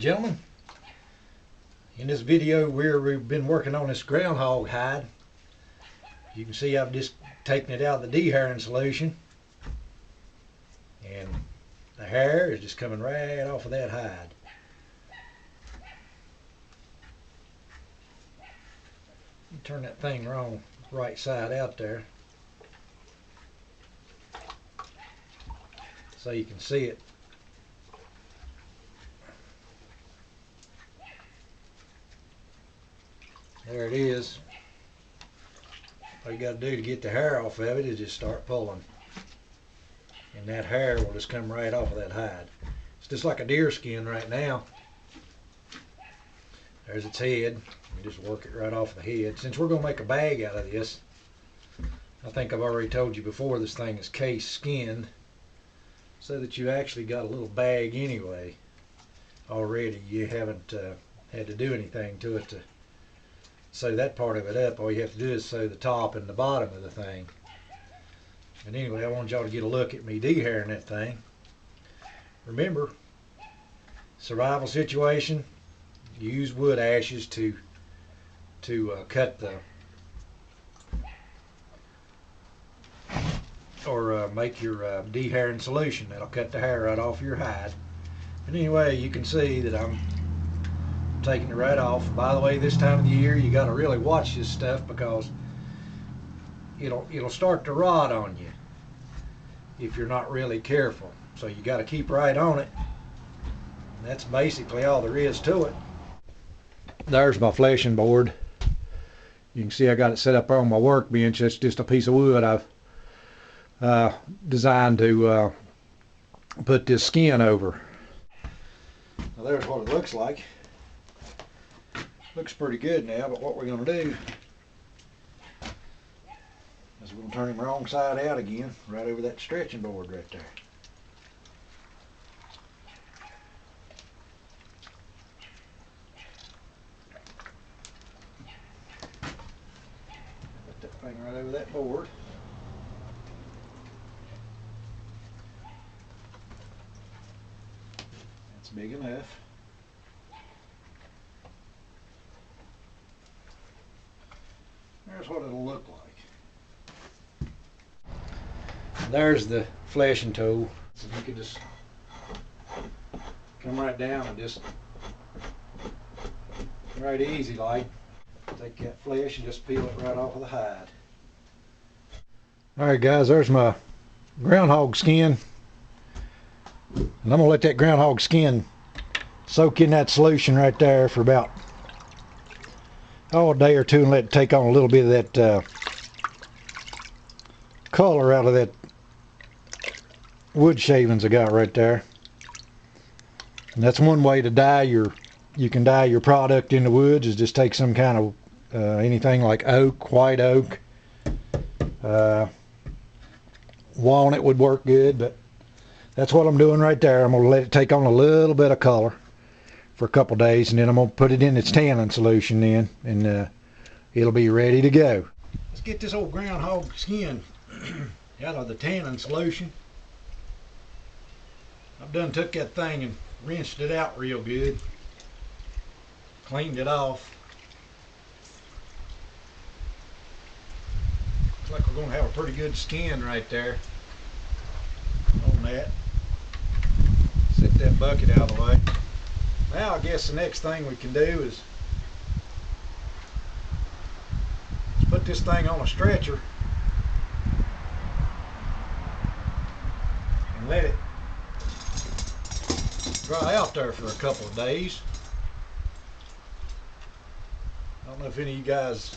Gentlemen, in this video we've been working on this groundhog hide. You can see I've just taken it out of the dehairing solution, and the hair is just coming right off of that hide. Turn that thing right side out there so you can see it. There it is. All you got to do to get the hair off of it is just start pulling, and that hair will just come right off of that hide. It's just like a deer skin right now. There's its head. You just work it right off the head. Since we're going to make a bag out of this, I think I've already told you before, this thing is case skinned so that you actually got a little bag anyway already. You haven't had to do anything to it to sew that part of it up. All you have to do is sew the top and the bottom of the thing. And anyway, I want y'all to get a look at me dehairing that thing. Remember, survival situation, use wood ashes to cut the make your dehairing solution. That'll cut the hair right off your hide. And anyway, you can see that I'm taking it right off. By the way, this time of the year you got to really watch this stuff because it'll start to rot on you if you're not really careful. So you got to keep right on it. And that's basically all there is to it. There's my fleshing board. You can see I got it set up on my workbench. That's just a piece of wood I've designed to put this skin over. Now there's what it looks like. Looks pretty good now, but what we're going to do is we're going to turn him wrong side out again, right over that stretching board right there. Put that thing right over that board. That's big enough. There's what it'll look like. There's the fleshing tool. So you can just come right down and just right easy like take that flesh and just peel it right off of the hide. Alright guys, there's my groundhog skin. And I'm going to let that groundhog skin soak in that solution right there for about a day or two and let it take on a little bit of that color out of that wood shavings I got right there. And that's one way to you can dye your product in the woods, is just take some kind of anything like oak, white oak, walnut would work good, but that's what I'm doing right there. I'm going to let it take on a little bit of color for a couple days, and then I'm going to put it in its tanning solution then, and it'll be ready to go. Let's get this old groundhog skin out of the tanning solution. I've done took that thing and rinsed it out real good, cleaned it off. Looks like we're going to have a pretty good skin right there on that. Set that bucket out of the way. Now I guess the next thing we can do is put this thing on a stretcher and let it dry out there for a couple of days. I don't know if any of you guys,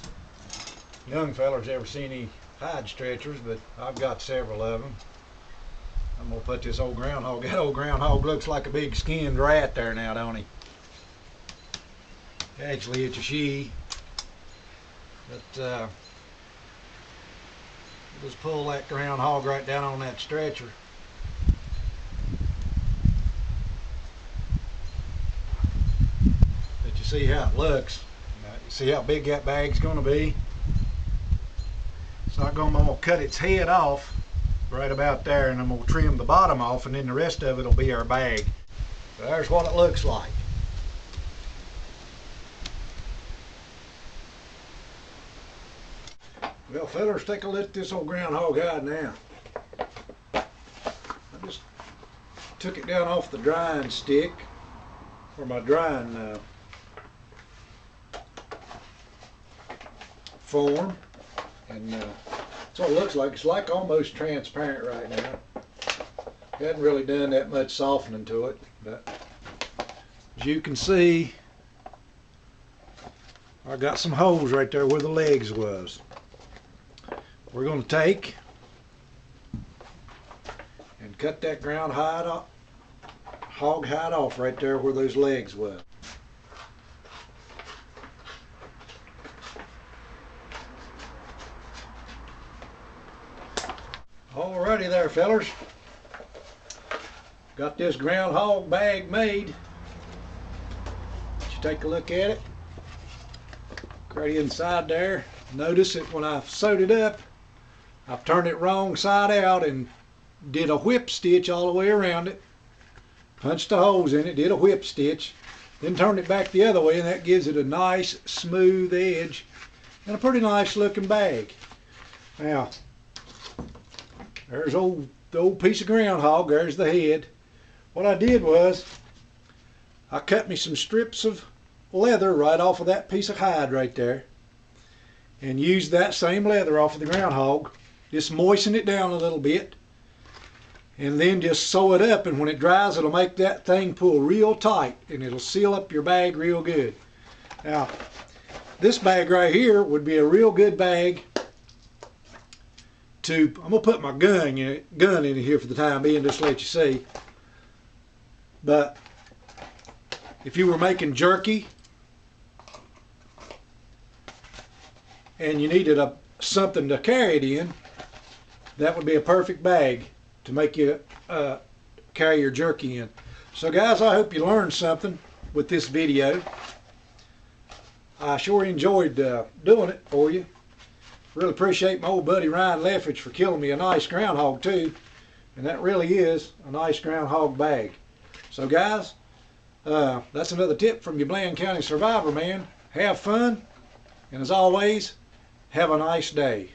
young fellas, ever seen any hide stretchers, but I've got several of them. I'm going to put this old groundhog. That old groundhog looks like a big skinned rat there now, don't he? Actually, it's a she. But just pull that groundhog right down on that stretcher. But you see how it looks. You see how big that bag's going to be? So I'm going to cut its head off right about there, and I'm going to trim the bottom off, and then the rest of it will be our bag. So there's what it looks like. Well, fellas, take a look at this old groundhog hide now. I just took it down off the drying stick, or my drying form, and that's what it looks like. It's like almost transparent right now. Hadn't really done that much softening to it, but as you can see, I got some holes right there where the legs was. We're going to take and cut that hog hide off right there where those legs was. Alrighty there, fellers. Got this groundhog bag made. Let you take a look at it. Right inside there. Notice that when I sewed it up, I've turned it wrong side out and did a whip stitch all the way around it. Punched the holes in it, did a whip stitch, then turned it back the other way, and that gives it a nice smooth edge and a pretty nice looking bag. Now, there's the old piece of groundhog, there's the head. What I did was, I cut me some strips of leather right off of that piece of hide right there, and used that same leather off of the groundhog. Just moisten it down a little bit, and then just sew it up, and when it dries it'll make that thing pull real tight, and it'll seal up your bag real good. Now, this bag right here would be a real good bag to, I'm going to put my gun in it here for the time being, just to let you see. But if you were making jerky and you needed something to carry it in, that would be a perfect bag to make you carry your jerky in. So guys, I hope you learned something with this video. I sure enjoyed doing it for you. Really appreciate my old buddy Ryan Leffridge for killing me a nice groundhog too. And that really is a nice groundhog bag. So guys, that's another tip from your Bland County Survivor Man. Have fun, and as always, have a nice day.